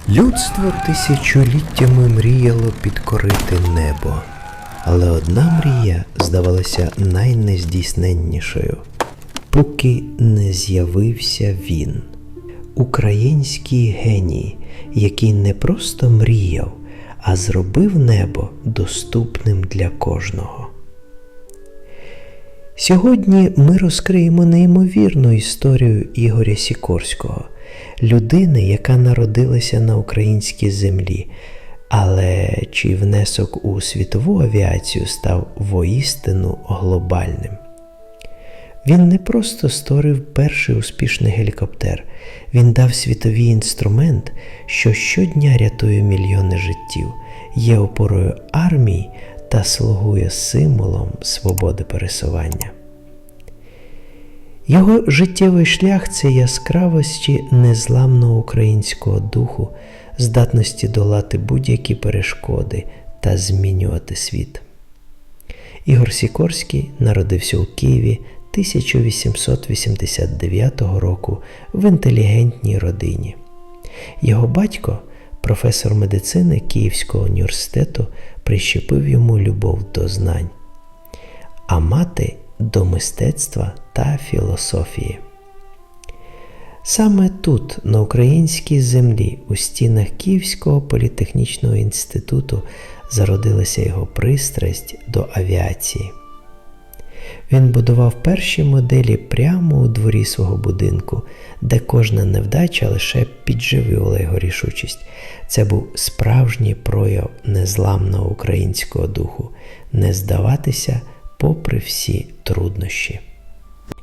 Людство тисячоліттями мріяло підкорити небо, але одна мрія здавалася найнездійсненнішою, поки не з'явився він. Український геній, який не просто мріяв, а зробив небо доступним для кожного. Сьогодні ми розкриємо неймовірну історію Ігоря Сікорського, людини, яка народилася на українській землі, але чий внесок у світову авіацію став воістину глобальним. Він не просто створив перший успішний гелікоптер, він дав світовий інструмент, що щодня рятує мільйони життів, є опорою армій та слугує символом свободи пересування. Його життєвий шлях – це яскравості незламного українського духу, здатності долати будь-які перешкоди та змінювати світ. Ігор Сікорський народився у Києві 1889 року в інтелігентній родині. Його батько, професор медицини Київського університету, прищепив йому любов до знань, а мати – до мистецтва та філософії. Саме тут, на українській землі, у стінах Київського політехнічного інституту, зародилася його пристрасть до авіації. Він будував перші моделі прямо у дворі свого будинку, де кожна невдача лише підживлювала його рішучість. Це був справжній прояв незламного українського духу – не здаватися попри всі труднощі.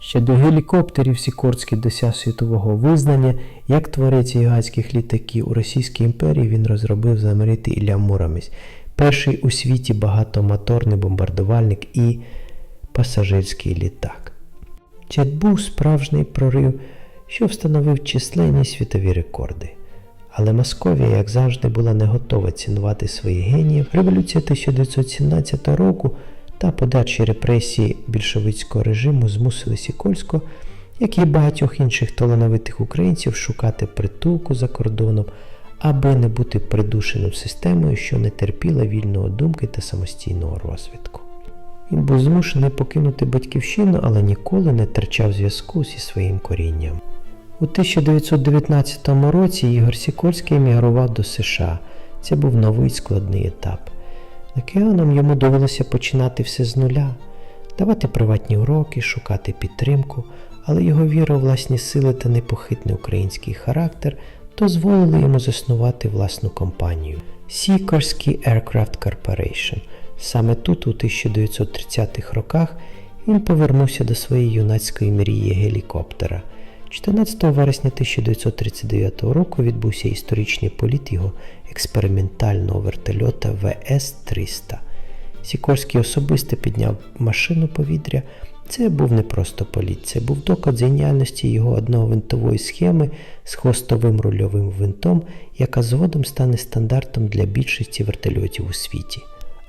Ще до гелікоптерів Сікорський досяг світового визнання. Як творець гігантських літаків у Російській імперії він розробив знаменитий Ілля Муромець, перший у світі багатомоторний бомбардувальник і пасажирський літак. Це був справжній прорив, що встановив численні світові рекорди. Але Московія, як завжди, була не готова цінувати своїх геніїв. Революція 1917 року та подальші репресії більшовицького режиму змусили Сікорського, як і багатьох інших талановитих українців, шукати притулку за кордоном, аби не бути придушеним системою, що не терпіла вільної думки та самостійного розвитку. Він був змушений покинути батьківщину, але ніколи не втрачав зв'язку зі своїм корінням. У 1919 році Ігор Сікорський емігрував до США. Це був новий складний етап. Океаном йому довелося починати все з нуля, давати приватні уроки, шукати підтримку, але його віра у власні сили та непохитний український характер дозволили йому заснувати власну компанію – Sikorsky Aircraft Corporation. Саме тут, у 1930-х роках, він повернувся до своєї юнацької мрії гелікоптера. 14 вересня 1939 року відбувся історичний політ його експериментального вертольота ВС-300. Сікорський особисто підняв машину повітря. Це був не просто політ, це був доказ геніальності його одновинтової схеми з хвостовим рульовим винтом, яка згодом стане стандартом для більшості вертольотів у світі.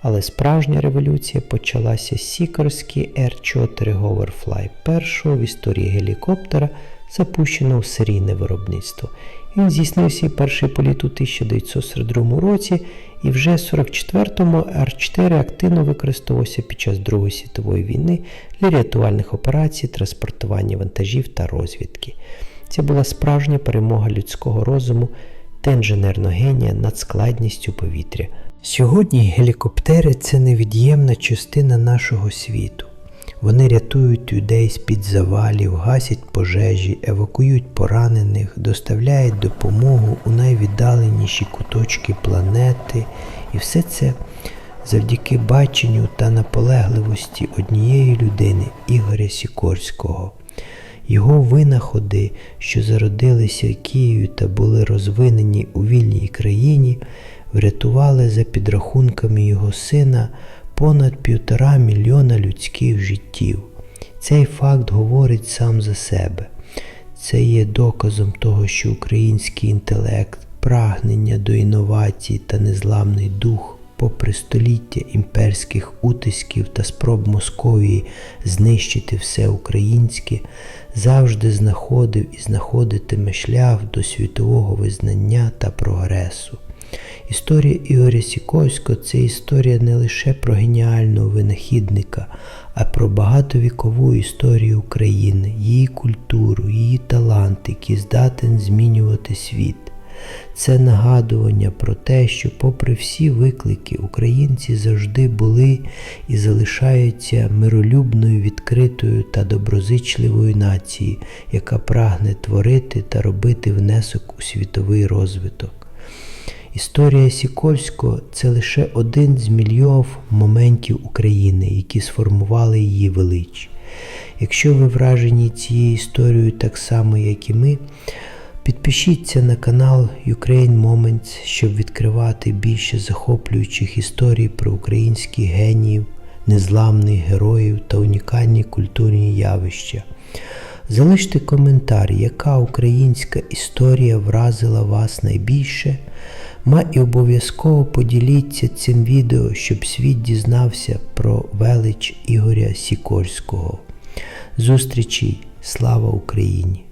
Але справжня революція почалася з Sikorsky R-4 Hoverfly, першого в історії гелікоптера, запущеного в серійне виробництво. Він здійснив свій перший політ у 1942 році, і вже в 1944-му R-4 активно використовувався під час Другої світової війни для рятувальних операцій, транспортування вантажів та розвідки. Це була справжня перемога людського розуму та інженерного генія над складністю повітря. Сьогодні гелікоптери – це невід'ємна частина нашого світу. Вони рятують людей з-під завалів, гасять пожежі, евакуюють поранених, доставляють допомогу у найвіддаленіші куточки планети. І все це завдяки баченню та наполегливості однієї людини – Ігоря Сікорського. Його винаходи, що зародилися в Києві та були розвинені у вільній країні, врятували за підрахунками його сина понад 1,5 мільйона людських життів. Цей факт говорить сам за себе. Це є доказом того, що український інтелект, прагнення до інновацій та незламний дух попри століття імперських утисків та спроб Московії знищити все українське, завжди знаходив і знаходитиме шлях до світового визнання та прогресу. Історія Ігоря Сікорського – це історія не лише про геніального винахідника, а про багатовікову історію України, її культуру, її талант, який здатен змінювати світ. Це нагадування про те, що попри всі виклики, українці завжди були і залишаються миролюбною, відкритою та доброзичливою нацією, яка прагне творити та робити внесок у світовий розвиток. Історія Сікорського – це лише один з мільйонів моментів України, які сформували її велич. Якщо ви вражені цією історією так само, як і ми, підпишіться на канал Ukraine Moments, щоб відкривати більше захоплюючих історій про українських геніїв, незламних героїв та унікальні культурні явища. Залиште коментар, яка українська історія вразила вас найбільше, і обов'язково поділіться цим відео, щоб світ дізнався про велич Ігоря Сікорського. Зустрічі! Слава Україні!